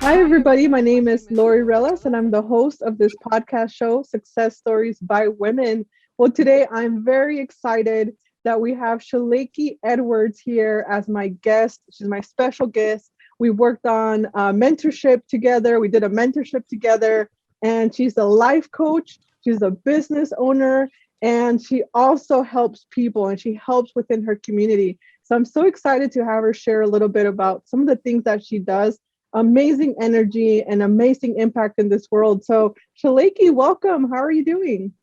Hi, everybody. My name is Lory, and I'm the host of this podcast show, Success Stories by Women. Well, today I'm very excited that we have Shalakee Edwards here as my guest. She's my special guest. We worked on mentorship together. We did a mentorship together, and she's a life coach. She's a business owner, and she also helps people and she helps within her community. So I'm so excited to have her share a little bit about some of the things that she does. Amazing energy and amazing impact in this world. So Shalakee, welcome. How are you doing?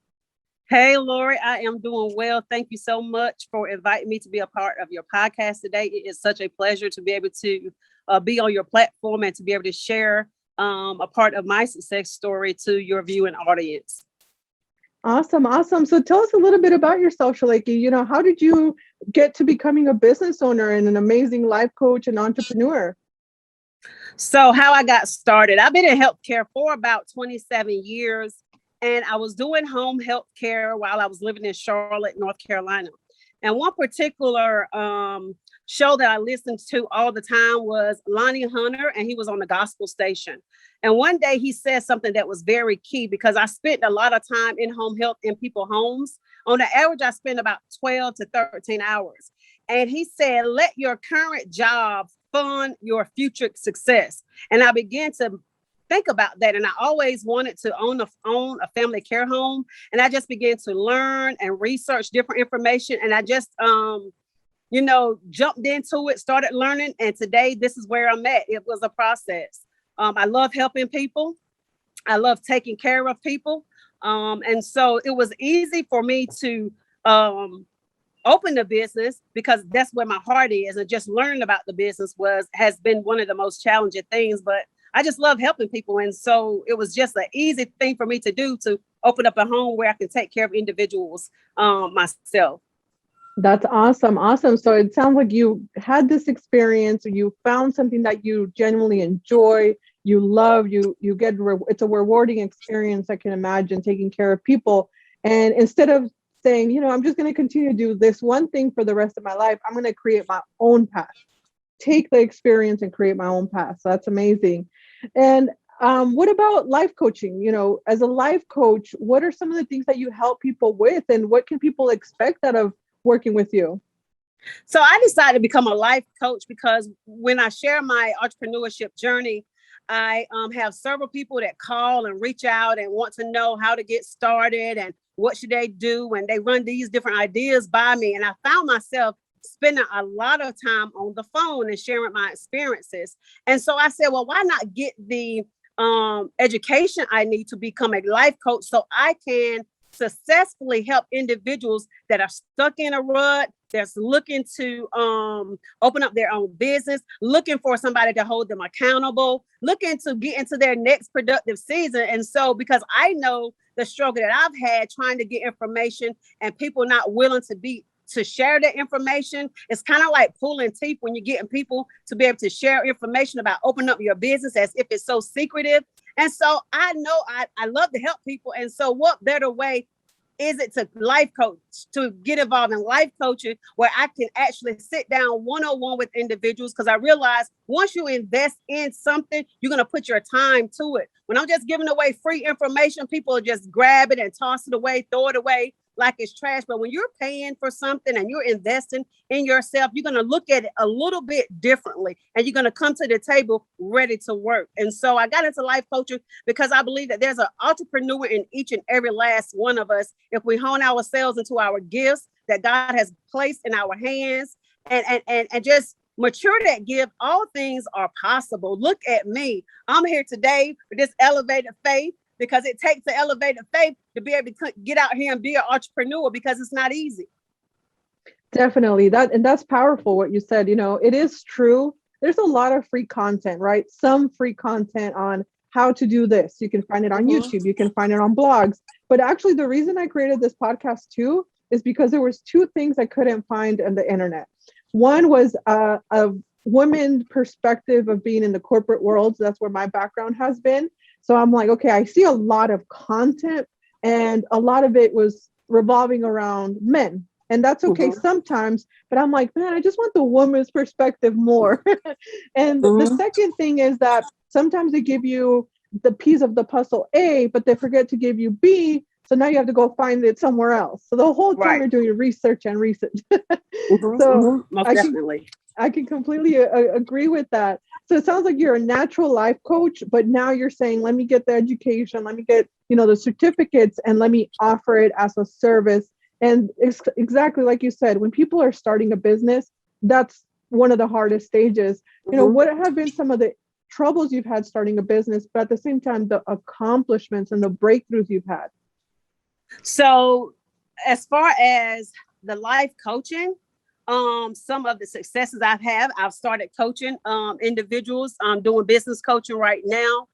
Hey, Lori, I am doing well. Thank you so much for inviting me to be a part of your podcast today. It is such a pleasure to be able to be on your platform and to be able to share a part of my success story to your viewing audience. Awesome. Awesome. So tell us a little bit about yourself, Shalakee. How did you get to becoming a business owner and an amazing life coach and entrepreneur? So how I got started, I've been in healthcare for about 27 years, and I was doing home health care while I was living in Charlotte, North Carolina. And one particular show that I listened to all the time was Lonnie Hunter, and he was on the gospel station. And one day he said something that was very key because I spent a lot of time in home health in people's homes. On the average, I spent about 12 to 13 hours. And he said, let your current job fund your future success. And I began to think about that. And I always wanted to own a family care home. And I just began to learn and research different information. And I just, jumped into it, started learning. And today, this is where I'm at. It was a process. I love helping people. I love taking care of people. And so it was easy for me to open the business because that's where my heart is. And just learning about the business has been one of the most challenging things. But I just love helping people. And so it was just an easy thing for me to do, to open up a home where I can take care of individuals myself. That's awesome. Awesome. So it sounds like you had this experience, you found something that you genuinely enjoy, you love, it's a rewarding experience. I can imagine taking care of people. And instead of saying, I'm just going to continue to do this one thing for the rest of my life, I'm going to create my own path, take the experience and create my own path. So that's amazing. And what about life coaching? As a life coach, what are some of the things that you help people with, and what can people expect out of working with you? So I decided to become a life coach because when I share my entrepreneurship journey, I have several people that call and reach out and want to know how to get started and what should they do when they run these different ideas by me. And I found myself spending a lot of time on the phone and sharing my experiences. And so I said, well, why not get the education I need to become a life coach so I can successfully help individuals that are stuck in a rut, that's looking to open up their own business, looking for somebody to hold them accountable, looking to get into their next productive season. And so because I know the struggle that I've had trying to get information and people not willing to share that information, it's kind of like pulling teeth when you're getting people to be able to share information about opening up your business as if it's so secretive. And so I know I love to help people. And so what better way is it to life coach, to get involved in life coaching where I can actually sit down one-on-one with individuals? Because I realize once you invest in something, you're going to put your time to it. When I'm just giving away free information, people just grab it and toss it away, throw it away like it's trash. But when you're paying for something and you're investing in yourself, you're going to look at it a little bit differently and you're going to come to the table ready to work. And so I got into life coaching because I believe that there's an entrepreneur in each and every last one of us if we hone ourselves into our gifts that God has placed in our hands and just mature that gift. All things are possible. Look at me. I'm here today with this elevated faith, because it takes an elevated faith to be able to get out here and be an entrepreneur, because it's not easy. Definitely. That's powerful what you said. It is true. There's a lot of free content, right? Some free content on how to do this. You can find it on YouTube. You can find it on blogs. But actually, the reason I created this podcast too is because there was two things I couldn't find on the internet. One was a woman perspective of being in the corporate world. So that's where my background has been. So I'm like, okay, I see a lot of content and a lot of it was revolving around men. And that's okay sometimes, but I'm like, man, I just want the woman's perspective more. And the second thing is that sometimes they give you the piece of the puzzle A, but they forget to give you B. So now you have to go find it somewhere else. So the whole time you're doing research and research. So most definitely. I can completely agree with that. So it sounds like you're a natural life coach, but now you're saying, let me get the education, let me get, the certificates, and let me offer it as a service. And it's exactly like you said, when people are starting a business, that's one of the hardest stages. What have been some of the troubles you've had starting a business, but at the same time, the accomplishments and the breakthroughs you've had? So as far as the life coaching, some of the successes I've started coaching individuals. I'm doing business coaching right now,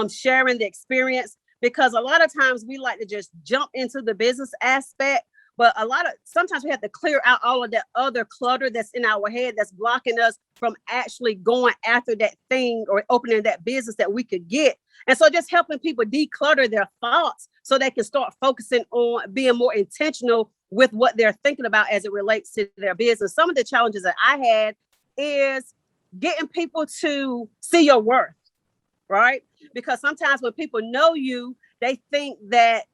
sharing the experience, because a lot of times we like to just jump into the business aspect, but sometimes we have to clear out all of that other clutter that's in our head that's blocking us from actually going after that thing or opening that business that we could get. And so just helping people declutter their thoughts so they can start focusing on being more intentional with what they're thinking about as it relates to their business. Some of the challenges that I had is getting people to see your worth, right? Because sometimes when people know you, they think that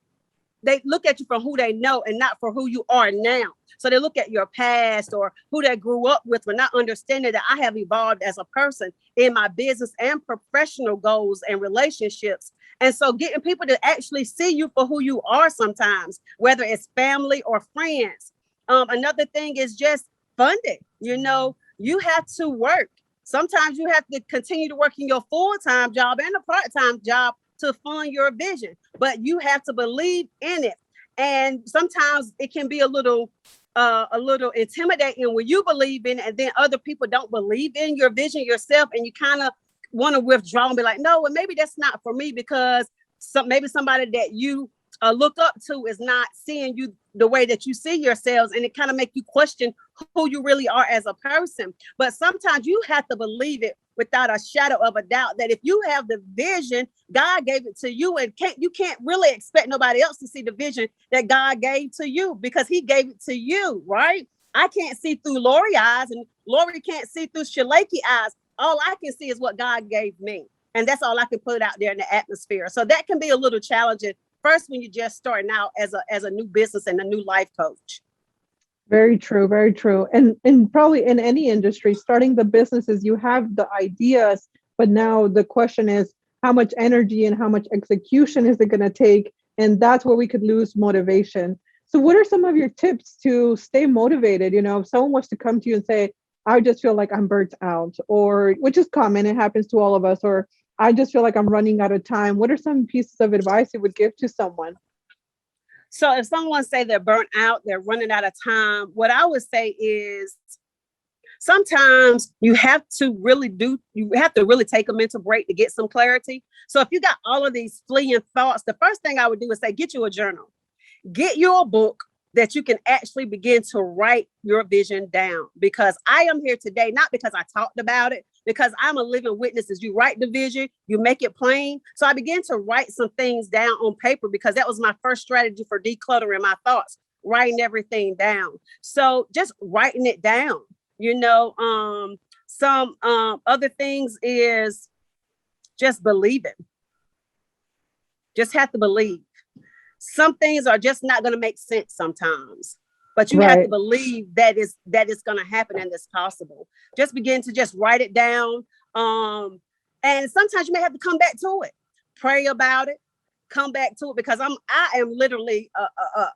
they look at you for who they know and not for who you are now. So they look at your past or who they grew up with, but not understanding that I have evolved as a person in my business and professional goals and relationships. And so getting people to actually see you for who you are sometimes, whether it's family or friends. Another thing is just funding. You have to work. Sometimes you have to continue to work in your full-time job and a part-time job to fund your vision, but you have to believe in it. And sometimes it can be a little intimidating when you believe in it and then other people don't believe in your vision yourself, and you kind of want to withdraw and be like, no, well, maybe that's not for me, because maybe somebody that you look up to is not seeing you the way that you see yourselves, and it kind of make you question who you really are as a person. But sometimes you have to believe it without a shadow of a doubt that if you have the vision, God gave it to you, and you can't really expect nobody else to see the vision that God gave to you, because he gave it to you, right? I can't see through Lory eyes, and Lory can't see through Shalakee eyes. All I can see is what God gave me. And that's all I can put out there in the atmosphere. So that can be a little challenging first when you're just starting out as a new business and a new life coach. Very true, very true. And probably in any industry, starting the businesses, you have the ideas, but now the question is how much energy and how much execution is it going to take? And that's where we could lose motivation. So what are some of your tips to stay motivated? If someone wants to come to you and say, I just feel like I'm burnt out, or which is common, it happens to all of us, or I just feel like I'm running out of time. What are some pieces of advice you would give to someone? So if someone say they're burnt out, they're running out of time, what I would say is sometimes you have to really take a mental break to get some clarity. So if you got all of these fleeing thoughts, the first thing I would do is say, get you a journal, get you a book that you can actually begin to write your vision down. Because I am here today, not because I talked about it, because I'm a living witness. As you write the vision, you make it plain. So I began to write some things down on paper, because that was my first strategy for decluttering my thoughts, writing everything down. So just writing it down, some other things is just believing. Just have to believe. Some things are just not going to make sense sometimes, but you have to believe that it's going to happen and it's possible. Just begin to just write it down. And sometimes you may have to come back to it, pray about it, come back to it, because I am literally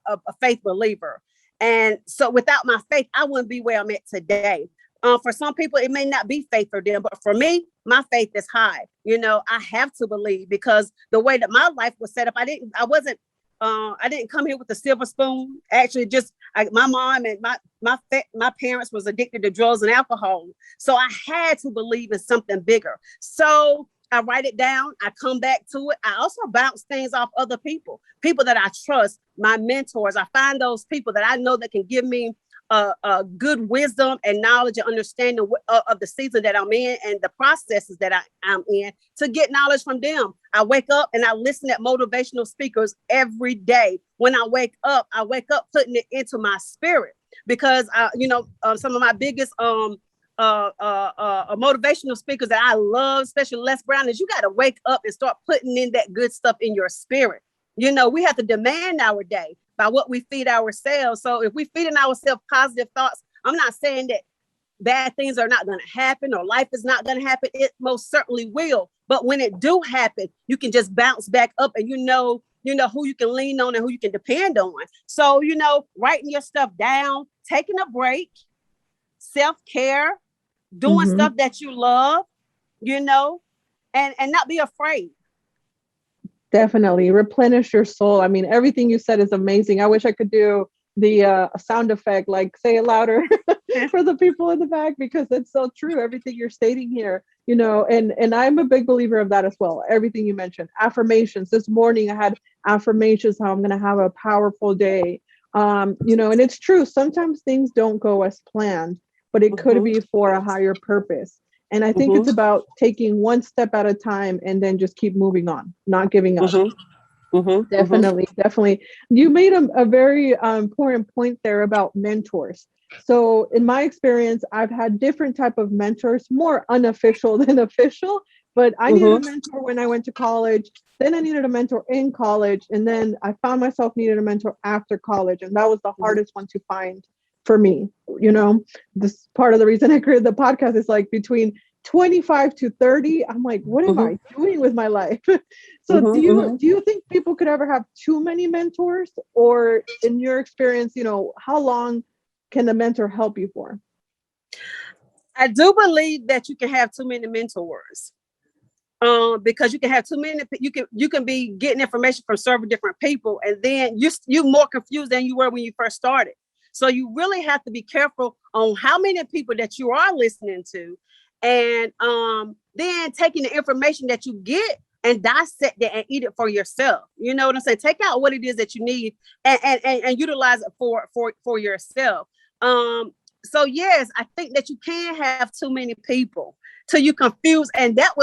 a faith believer. And so without my faith, I wouldn't be where I'm at today. For some people, it may not be faith for them, but for me, my faith is high. I have to believe, because the way that my life was set up, I didn't come here with a silver spoon. Actually, my mom and my parents was addicted to drugs and alcohol. So I had to believe in something bigger. So I write it down. I come back to it. I also bounce things off other people that I trust, my mentors. I find those people that I know that can give me a good wisdom and knowledge and understanding of the season that I'm in and the processes that I'm in, to get knowledge from them. I wake up and I listen at motivational speakers every day. When I wake up putting it into my spirit. because some of my biggest motivational speakers that I love, especially Les Brown, is you got to wake up and start putting in that good stuff in your spirit. We have to demand our day by what we feed ourselves. So if we feeding ourselves positive thoughts, I'm not saying that bad things are not going to happen or life is not going to happen. It most certainly will. But when it do happen, you can just bounce back up, and you know who you can lean on and who you can depend on. So, writing your stuff down, taking a break, self-care, doing stuff that you love, and not be afraid. Definitely replenish your soul. I mean, everything you said is amazing. I wish I could do the sound effect, like say it louder for the people in the back, because it's so true. Everything you're stating here, and I'm a big believer of that as well. Everything you mentioned, affirmations. This morning I had affirmations, how I'm going to have a powerful day. And it's true. Sometimes things don't go as planned, but it could be for a higher purpose. And I think it's about taking one step at a time and then just keep moving on, not giving up. Definitely. You made a very important point there about mentors. So in my experience, I've had different type of mentors, more unofficial than official, but I needed a mentor when I went to college. Then I needed a mentor in college. And then I found myself needed a mentor after college. And that was the hardest one to find for me. This part of the reason I created the podcast is like between 25 to 30, I'm like, what am I doing with my life? So do you think people could ever have too many mentors? Or in your experience, how long can the mentor help you for? I do believe that you can have too many mentors. Because you can have too many, you can be getting information from several different people, and then you're more confused than you were when you first started. So you really have to be careful on how many people that you are listening to, and then taking the information that you get and dissect it and eat it for yourself. You know what I'm saying? Take out what it is that you need and utilize it for yourself. So yes, I think that you can have too many people till you confuse, and that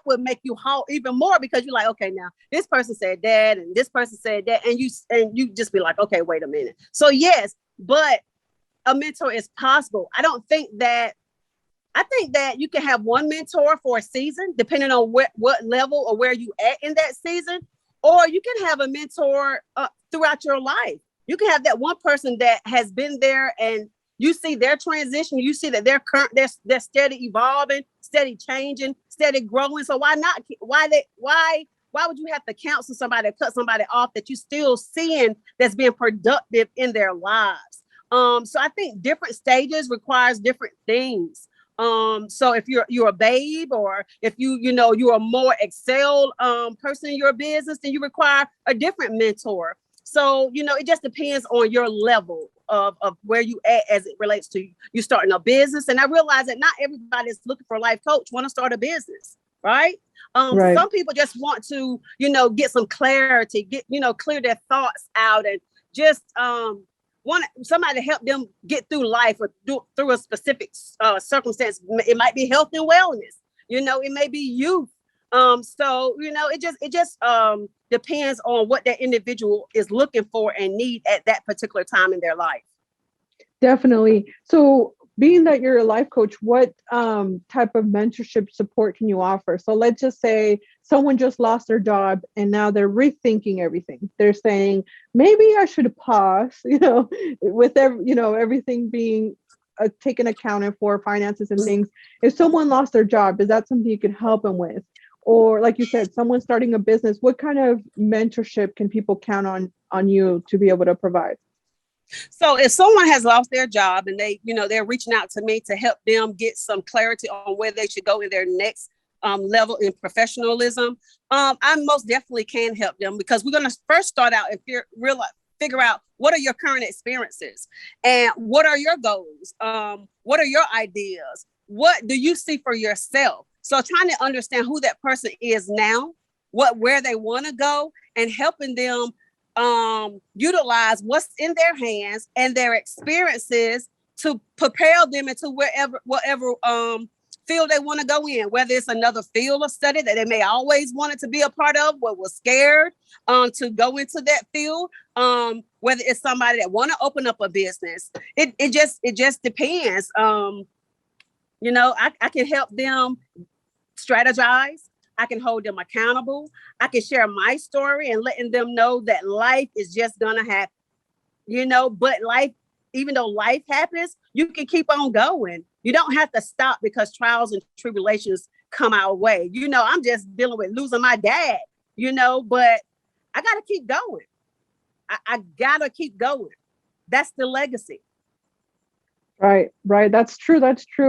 would make you halt even more, because you're like, okay, now this person said that and this person said that, and you just be like, okay, wait a minute. So yes, but a mentor is possible. I think that you can have one mentor for a season, depending on what level or where you at in that season, or you can have a mentor throughout your life. You can have that one person that has been there, and you see their transition. You see that they're steady evolving, steady changing, steady growing. So why not? Why would you have to counsel somebody, cut somebody off that you still seeing that's being productive in their lives? So I think different stages requires different things. So if you're a babe, or if you're a more excelled person in your business, then you require a different mentor. So, it just depends on your level of where you at as it relates to you starting a business. And I realize that not everybody is looking for a life coach want to start a business, right? Right. Some people just want to, get some clarity, clear their thoughts out, and just want somebody to help them get through life or through a specific circumstance. It might be health and wellness, it may be youth. So, it just depends on what that individual is looking for and need at that particular time in their life. Definitely. So being that you're a life coach, what type of mentorship support can you offer? So let's just say someone just lost their job and now they're rethinking everything. They're saying, maybe I should pause, with everything being taken accounted for, finances and things. If someone lost their job, is that something you can help them with? Or like you said, someone starting a business, what kind of mentorship can people count on you to be able to provide? So if someone has lost their job and they're reaching out to me to help them get some clarity on where they should go in their next level in professionalism, I most definitely can help them, because we're going to first start out and figure out what are your current experiences and what are your goals? What are your ideas? What do you see for yourself? So trying to understand who that person is now, where they want to go, and helping them utilize what's in their hands and their experiences to propel them into whatever field they want to go in, whether it's another field of study that they may always wanted to be a part of, but was scared to go into that field, whether it's somebody that want to open up a business. It just depends. I can help them strategize. I can hold them accountable. I can share my story and letting them know that life is just gonna happen, but life, even though life happens, you can keep on going. You don't have to stop because trials and tribulations come our way. I'm just dealing with losing my dad, but I gotta keep going. I gotta keep going. That's the legacy. Right. That's true.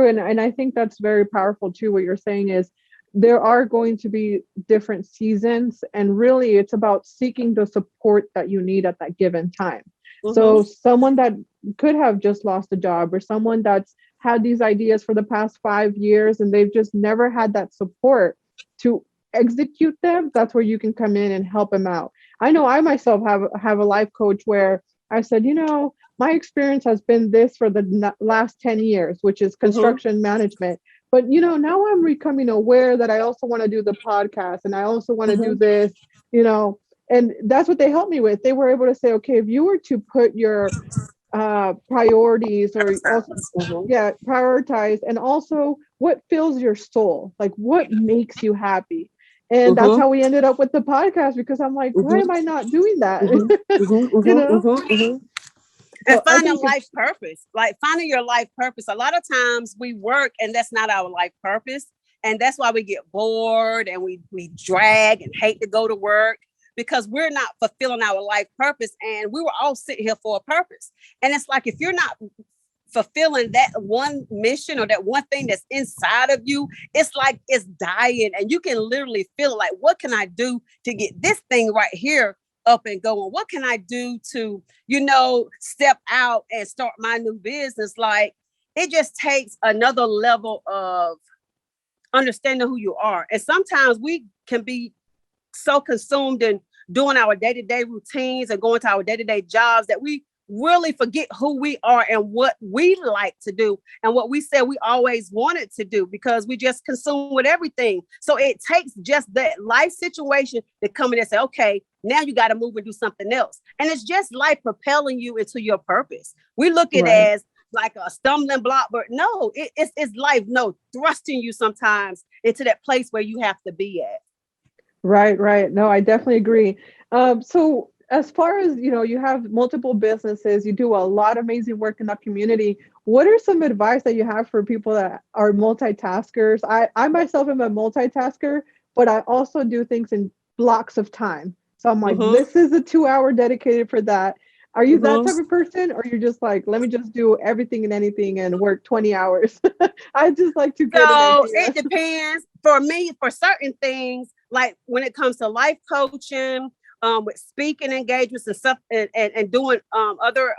And I think that's very powerful too. What you're saying is there are going to be different seasons, and really it's about seeking the support that you need at that given time. Mm-hmm. So someone that could have just lost a job, or someone that's had these ideas for the past 5 years and they've just never had that support to execute them, that's where you can come in and help them out. I know I myself have a life coach where I said, my experience has been this for the last 10 years, which is construction management. But, now I'm becoming aware that I also want to do the podcast, and I also want to do this, and that's what they helped me with. They were able to say, okay, if you were to put your priorities, or also, prioritize, and also what fills your soul, like what makes you happy. And that's how we ended up with the podcast, because I'm like, why am I not doing that? And finding life purpose, like finding your life purpose. A lot of times we work and that's not our life purpose. And that's why we get bored and we drag and hate to go to work, because we're not fulfilling our life purpose. And we were all sitting here for a purpose. And it's like, if you're not fulfilling that one mission or that one thing that's inside of you, it's like it's dying, and you can literally feel it. Like, what can I do to get this thing right here up and going? What can I do to, step out and start my new business? Like, it just takes another level of understanding who you are. And sometimes we can be so consumed in doing our day-to-day routines and going to our day-to-day jobs that we really forget who we are and what we like to do and what we said we always wanted to do, because we just consume with everything. So it takes just that life situation to come in and say, okay, now you got to move and do something else. And it's just life propelling you into your purpose. We look at it as like a stumbling block, but no, it's life, thrusting you sometimes into that place where you have to be at. Right. No, I definitely agree. So as far as, you have multiple businesses, you do a lot of amazing work in that community. What are some advice that you have for people that are multitaskers? I myself am a multitasker, but I also do things in blocks of time. So I'm like, this is a 2-hour dedicated for that. Are you that type of person? Or you're just like, let me just do everything and anything and work 20 hours? I just like to get So it depends. For me, for certain things, like when it comes to life coaching, with speaking engagements and stuff, and doing other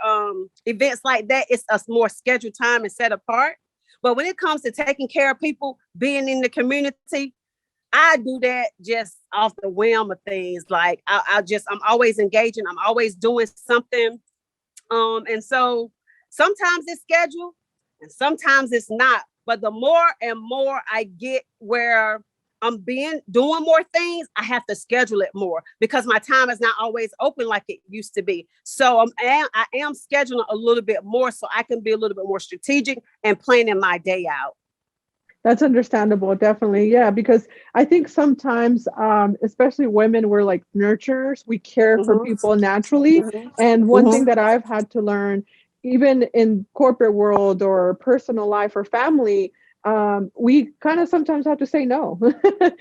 events like that, it's a more scheduled time and set apart. But when it comes to taking care of people, being in the community, I do that just off the whim of things. Like I'm always engaging. I'm always doing something. And so sometimes it's scheduled and sometimes it's not. But the more and more I get where I'm doing more things, I have to schedule it more, because my time is not always open like it used to be. So I am scheduling a little bit more so I can be a little bit more strategic and planning my day out. That's understandable. Definitely. Yeah. Because I think sometimes, especially women, we're like nurturers. We care for people naturally. And one thing that I've had to learn, even in corporate world or personal life or family, we kind of sometimes have to say no.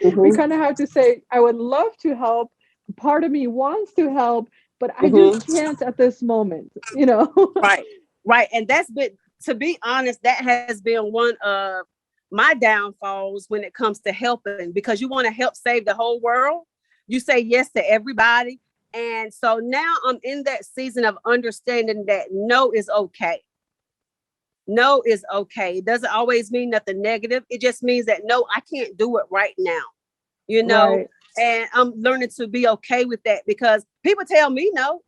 We kind of have to say, I would love to help. Part of me wants to help, but I just can't at this moment, Right. And that's been, to be honest, that has been one of my downfalls when it comes to helping, because you want to help save the whole world. You say yes to everybody. And so now I'm in that season of understanding that no is okay. No is okay. It doesn't always mean nothing negative. It just means that no, I can't do it right now, Right. And I'm learning to be okay with that, because people tell me no.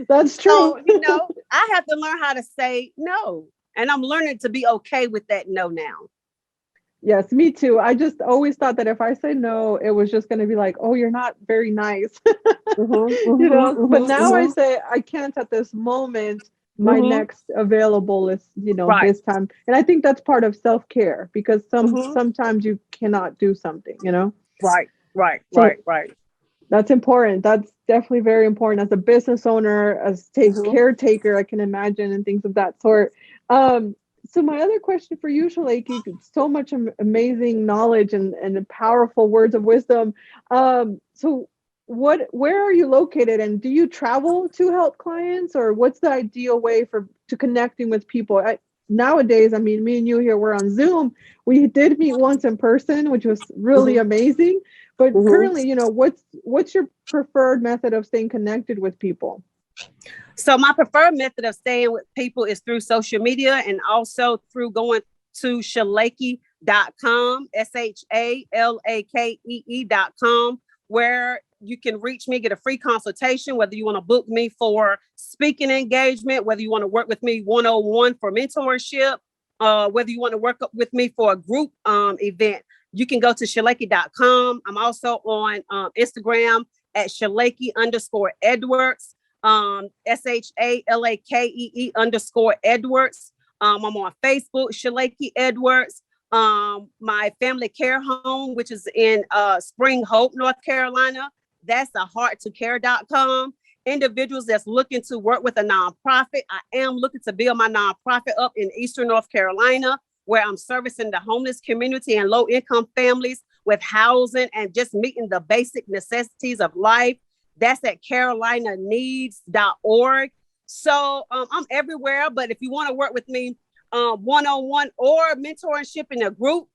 That's true. So, I have to learn how to say no. And I'm learning to be okay with that no now. Yes, me too. I just always thought that if I say no, it was just going to be like, oh, you're not very nice. But now I say I can't at this moment. My next available is, Right. this time. And I think that's part of self-care because Mm-hmm. sometimes you cannot do something. Right. Right. So Right. Right. that's important. That's definitely very important as a business owner, as Mm-hmm. caretaker, I can imagine, and things of that sort. Um, so my other question for you, Shalakee, so much amazing knowledge and powerful words of wisdom. So where are you located, and do you travel to help clients, or what's the ideal way to connecting with people? Nowadays, I mean, me and you here, we're on Zoom. We did meet once in person, which was really Mm-hmm. amazing. But Mm-hmm. currently, what's your preferred method of staying connected with people? So my preferred method of staying with people is through social media and also through going to shalakee.com, SHALAKEE.com, where you can reach me, get a free consultation, whether you want to book me for speaking engagement, whether you want to work with me one-on-one for mentorship, whether you want to work with me for a group event. You can go to shalakee.com. I'm also on Instagram at Shalakee_Edwards. SHALAKEE_Edwards. I'm on Facebook, Shalakee Edwards. My family care home, which is in Spring Hope, North Carolina. That's a hearttocare.com. Individuals that's looking to work with a nonprofit. I am looking to build my nonprofit up in Eastern North Carolina, where I'm servicing the homeless community and low income families with housing and just meeting the basic necessities of life. That's at carolinaneeds.org. So I'm everywhere, but if you want to work with me one-on-one or mentorship in a group,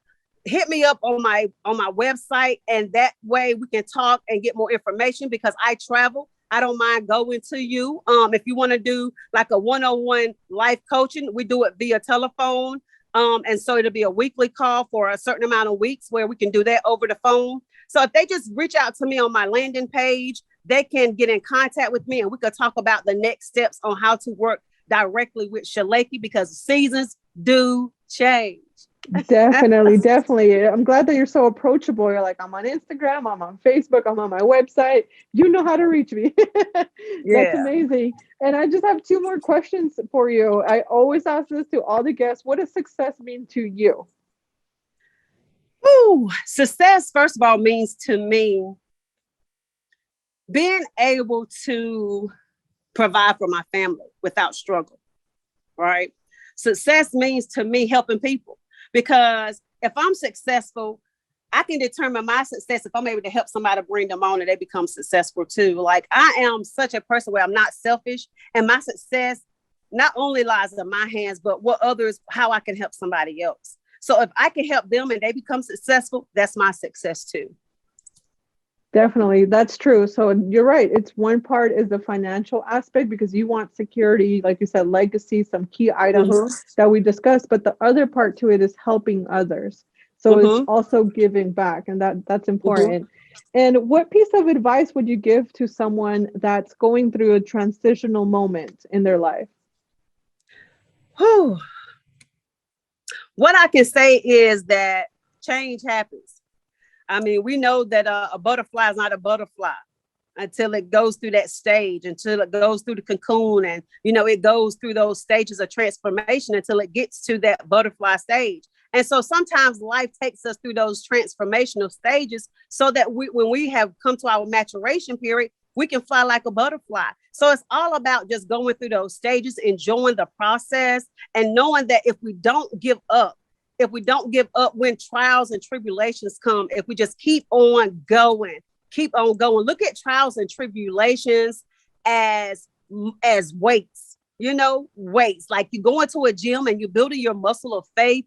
hit me up on my website, and that way we can talk and get more information because I travel. I don't mind going to you. If you want to do like a one-on-one life coaching, we do it via telephone. And so it'll be a weekly call for a certain amount of weeks where we can do that over the phone. So if they just reach out to me on my landing page, they can get in contact with me and we could talk about the next steps on how to work directly with Shalakee because seasons do change. Definitely, definitely. I'm glad that you're so approachable. You're like, I'm on Instagram, I'm on Facebook, I'm on my website. You know how to reach me. That's Yeah. amazing. And I just have two more questions for you. I always ask this to all the guests. What does success mean to you? Ooh, success, first of all, means to me being able to provide for my family without struggle, right? Success means to me helping people because if I'm successful, I can determine my success if I'm able to help somebody bring them on and they become successful too. Like I am such a person where I'm not selfish and my success not only lies in my hands, but what others, how I can help somebody else. So if I can help them and they become successful, that's my success too. Definitely, that's true. So you're right. It's one part is the financial aspect because you want security, like you said, legacy, some key items Mm-hmm. that we discussed. But the other part to it is helping others. So it's Mm-hmm. also giving back, and that's Mm-hmm. important. And what piece of advice would you give to someone that's going through a transitional moment in their life? Whew. What I can say is that change happens. I mean, we know that a butterfly is not a butterfly until it goes through that stage, until it goes through the cocoon, and it goes through those stages of transformation until it gets to that butterfly stage. And so sometimes life takes us through those transformational stages so that when we have come to our maturation period, we can fly like a butterfly. So it's all about just going through those stages, enjoying the process, and knowing that if we don't give up, when trials and tribulations come, if we just keep on going, look at trials and tribulations as weights, weights. Like you go into a gym and you're building your muscle of faith.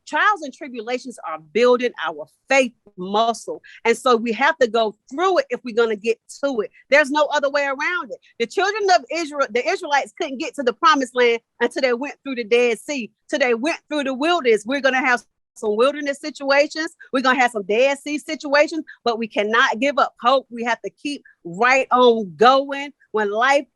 Trials and tribulations are building our faith muscle. And so we have to go through it if we're going to get to it. There's no other way around it. The children of Israel, the Israelites couldn't get to the promised land until they went through the Dead Sea, till they went through the wilderness. We're going to have some wilderness situations. We're going to have some Dead Sea situations, but we cannot give up hope. We have to keep right on going. When life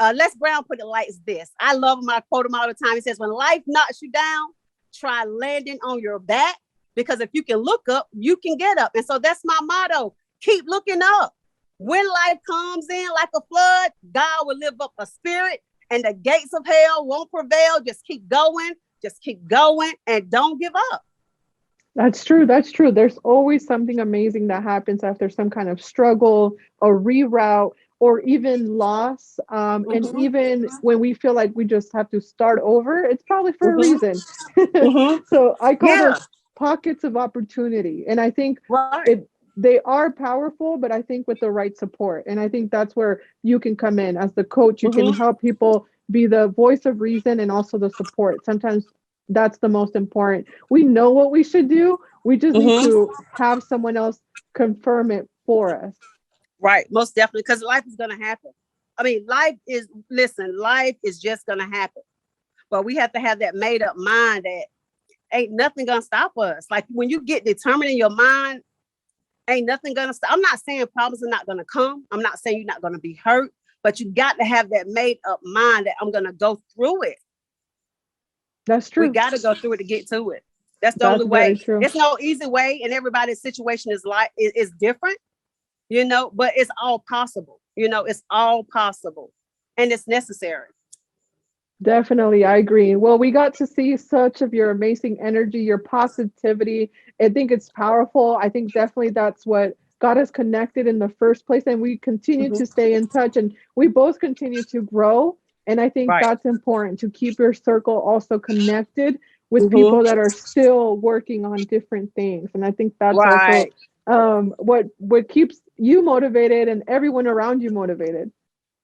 Les Brown put it like this. I love him. I quote him all the time. He says, when life knocks you down, try landing on your back, because if you can look up, you can get up. And so that's my motto. Keep looking up. When life comes in like a flood, God will lift up a spirit and the gates of hell won't prevail. Just keep going, and don't give up. That's true. That's true. There's always something amazing that happens after some kind of struggle or reroute or even loss. And even when we feel like we just have to start over, it's probably for a reason. So I call those pockets of opportunity. And I think they are powerful, but I think with the right support. And I think that's where you can come in as the coach. You can help people be the voice of reason and also the support. Sometimes that's the most important. We know what we should do. We just need to have someone else confirm it for us. Right. Most definitely. Because life is going to happen. I mean, life is just going to happen. But we have to have that made up mind that ain't nothing going to stop us. Like when you get determined in your mind, ain't nothing going to stop. I'm not saying problems are not going to come. I'm not saying you're not going to be hurt, but you got to have that made up mind that I'm going to go through it. That's true. We got to go through it to get to it. That's the only way. There's no easy way, and everybody's situation is different, but it's all possible. It's all possible, and it's necessary. Definitely, I agree. Well, we got to see such of your amazing energy, your positivity. I think it's powerful. I think definitely that's what got us connected in the first place, and we continue to stay in touch, and we both continue to grow. And I think that's important, to keep your circle also connected with people that are still working on different things. And I think that's also what keeps you motivated and everyone around you motivated.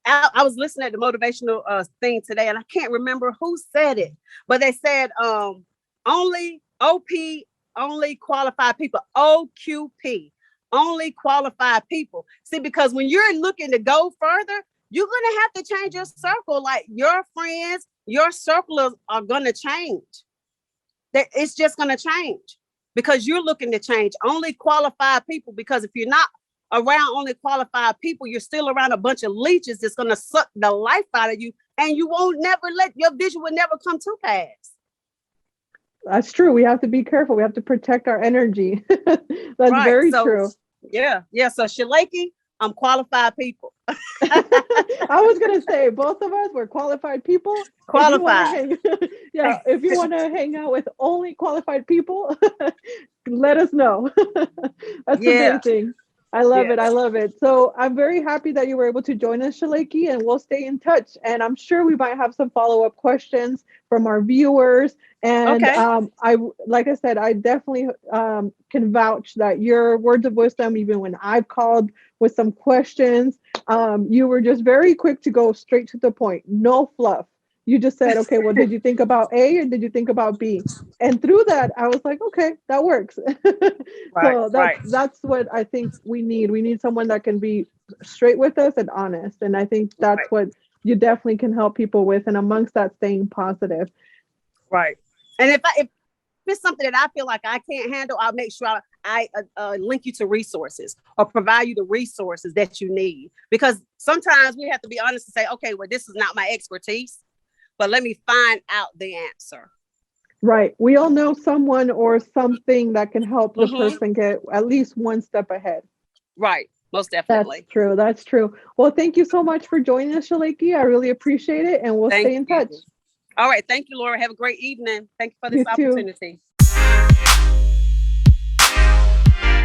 I was listening to the motivational thing today, and I can't remember who said it, but they said only qualified people, OQP, only qualified people. See, because when you're looking to go further, you're going to have to change your circle. Like your friends, your circle are going to change. It's just going to change because you're looking to change. Only qualified people, because if you're not around only qualified people, you're still around a bunch of leeches that's going to suck the life out of you, and you won't your vision will never come to pass. That's true. We have to be careful. We have to protect our energy. That's very true. Yeah. So Shalakee, I'm qualified people. I was going to say, both of us, we're qualified people. Qualified. If you want to hang out with only qualified people, let us know. That's the big thing. I love it. I love it. So I'm very happy that you were able to join us, Shalakee, and we'll stay in touch. And I'm sure we might have some follow-up questions from our viewers. And like I said, I definitely can vouch that your words of wisdom, even when I've called with some questions, you were just very quick to go straight to the point. No fluff. You just said, okay, well, did you think about A or did you think about B? And through that, I was like, okay, that works. So that's what I think we need. We need someone that can be straight with us and honest. And I think that's what you definitely can help people with. And amongst that, staying positive. Right. And if it's something that I feel like I can't handle, I'll make sure I link you to resources or provide you the resources that you need. Because sometimes we have to be honest and say, okay, well, this is not my expertise, but let me find out the answer. Right. We all know someone or something that can help the person get at least one step ahead. Right. Most definitely. That's true. That's true. Well, thank you so much for joining us, Shalakee. I really appreciate it. And we'll stay in touch. All right. Thank you, Laura. Have a great evening. Thank you for this opportunity.